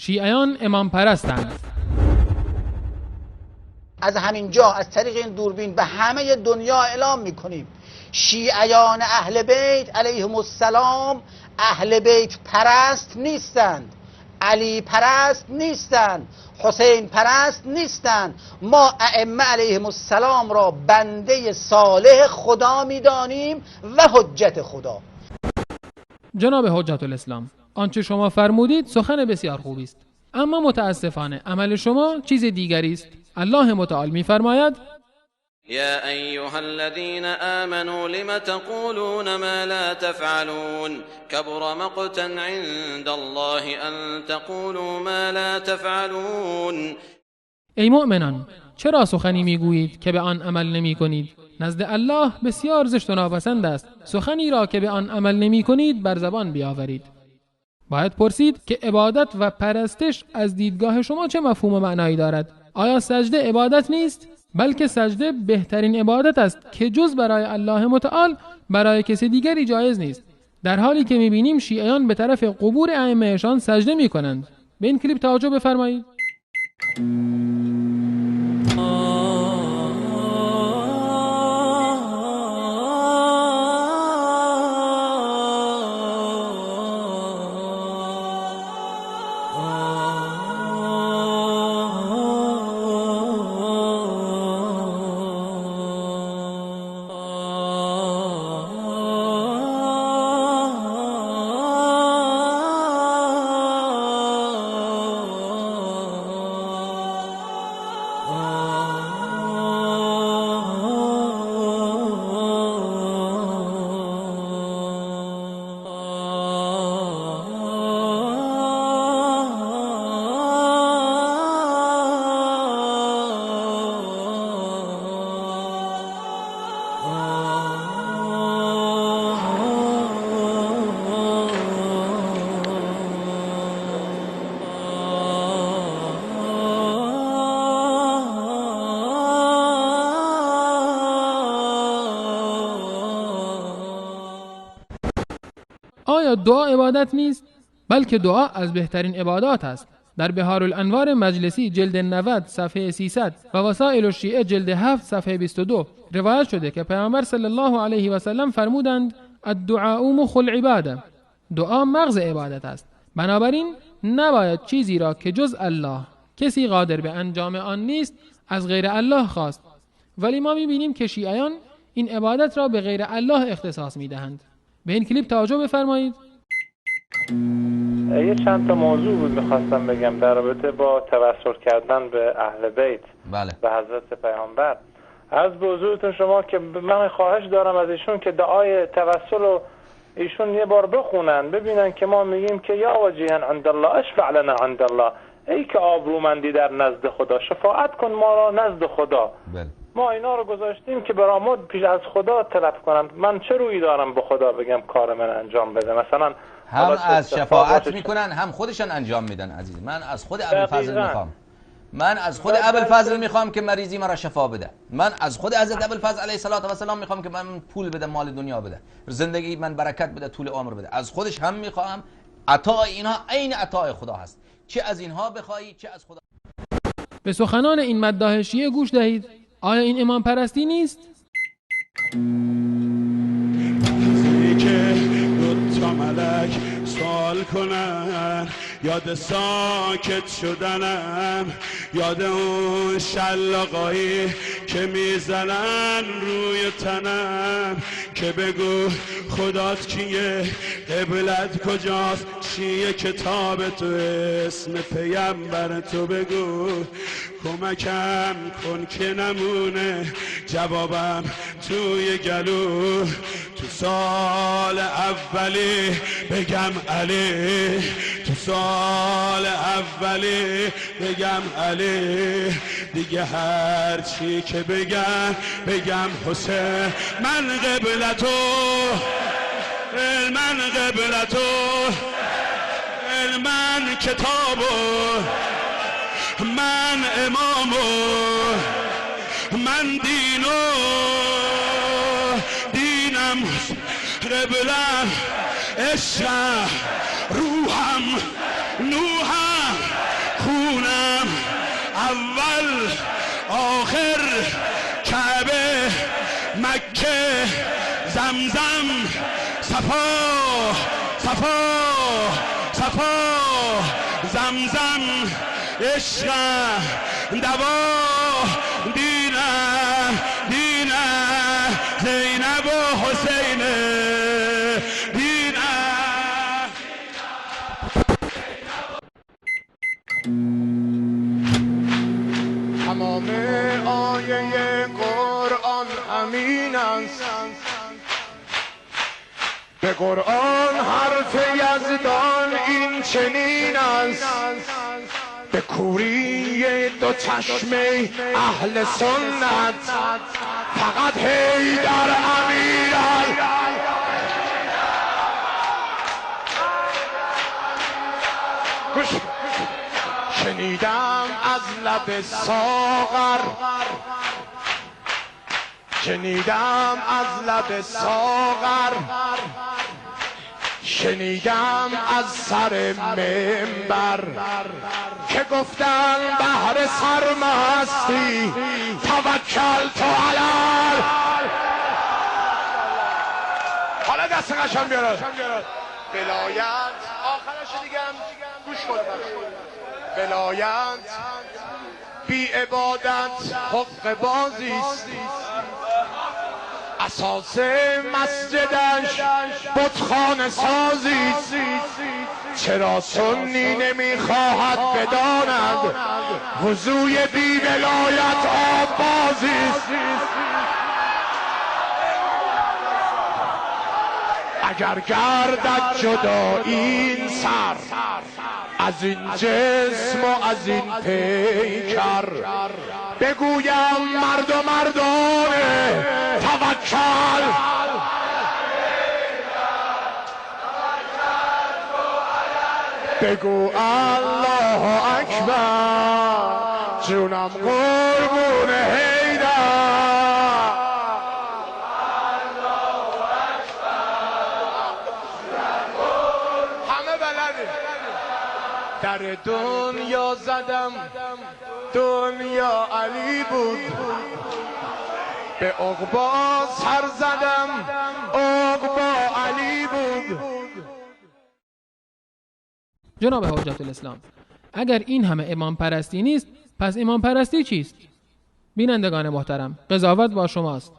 شیعیان امام پرستند. از همین جا از طریق این دوربین به همه دنیا اعلام میکنیم شیعیان اهل بیت علیهم السلام اهل بیت پرست نیستند، علی پرست نیستند، حسین پرست نیستند. ما ائمه علیهم السلام را بنده صالح خدا میدانیم و حجت خدا. جناب حجت الاسلام، آنچه شما فرمودید سخن بسیار خوبی است، اما متاسفانه عمل شما چیز دیگری است. الله متعال می‌فرماید: يا أيها الذين آمنوا لم تقولون ما لا تفعلون كبر مقتا عند الله أن تقولوا ما لا تفعلون. ای مؤمنان، چرا سخنی میگویید که به آن عمل نمی کنید؟ نزد الله بسیار زشت و ناپسند است سخنی را که به آن عمل نمی کنید بر زبان بیاورید. باید پرسید که عبادت و پرستش از دیدگاه شما چه مفهوم و معنایی دارد؟ آیا سجده عبادت نیست؟ بلکه سجده بهترین عبادت است که جز برای الله متعال برای کسی دیگری جایز نیست، در حالی که می‌بینیم شیعیان به طرف قبور ائمه‌شان سجده می‌کنند. به این کلیپ توجه بفرمایید. آیا دعا عبادت نیست؟ بلکه دعا از بهترین عبادات است. در بهارالانوار مجلسی جلد 90 صفحه 300 و وسائل الشیعه جلد 7 صفحه 22 روایت شده که پیامبر صلی الله علیه و سلم فرمودند الدعاء مخ العباده، دعا مغز عبادت است. بنابراین نباید چیزی را که جز الله کسی قادر به انجام آن نیست از غیر الله خواست. ولی ما می‌بینیم که شیعیان این عبادت را به غیر الله اختصاص می‌دهند. به این کلیپ توجه بفرمایید. یه چند تا موضوع بود میخواستم بگم در رابطه با توسل کردن به اهل بیت به حضرت پیامبر. از بزرگتون شما که من خواهش دارم از ایشون که دعای توسل رو ایشون یه بار بخونن ببینن که ما میگیم که یا وجیها عند الله اشفع لنا عند الله، ای که آبرومندی در نزد خدا شفاعت کن ما را نزد خدا. ما اینا رو گذاشتیم که برامون پیش از خدا طلب کنند. من چه رویی دارم به خدا بگم کار من انجام بده؟ مثلا هم از شفاعت میکنن هم خودشان انجام میدن. عزیز من از خود ابوالفضل میخوام، من از خود ابوالفضل میخوام که مریضی مرا شفا بده. من از خود حضرت ابوالفضل علیه السلام میخوام که من پول بده، مال دنیا بده، زندگی من برکت بده، طول عمر بده. از خودش هم میخوام. عطا اینها عین عطای خدا هست، چه از اینها بخوایی چه از خدا. به سخنان این مداح شیعه گوش دهید. آیا این امام پرستی نیست؟ که دوتا ملک سوال کنن، یاد ساکت شدنم، یاد اون شلاقایی که میزنن روی تنم، که بگو خدات کیه، قبلت کجاست، چیه کتاب تو، اسم پیامبر تو بگو، کمکم کن که نمونه جوابم توی گلو، تو سال اولی بگم علی، تو سال اولی بگم علی، دیگه هر چی که بگم حسین. من قبلتو، من قبلتو، من کتابو، من امامو، من دینم قبلم، عشقم، روحم، نوحم، خونم اول آخر کعبه مکه زمزم صفا صفا صفا زمزم عشقم دوا دینم دینم زینب و حسین دینم. تمام آیه قرآن همین است، به قرآن حرف یزدان این چنین است، به کوری دو چشم اهل سنت فقط حیدر امیر شنیدم از لب ساغر، شنیدم از لب ساغر، شنیدم از سر منبر که گفتن بهر سرمستی توکل تو علی. حالا دست قشنگ بیارد. ولایت آخرش دیگم گوش کنید. ولایت بی عبادت حق بازیست، اساس مسجدش بتخانه سازیست. چرا سنی نمیخواهد بداند وضوی بی ولایت آب بازیست؟ اگر گردد جدا این سر از این جسم و از این پیکر، بگویم مرد و مردانه توکل. بگو الله اکبر جونم قربون حیدر. در دنیا زدم دنیا علی بود، به عقبا سر زدم عقبا علی بود. جناب حجت الاسلام، اگر این همه امام پرستی نیست پس امام پرستی چیست؟ بینندگان محترم، قضاوت با شماست.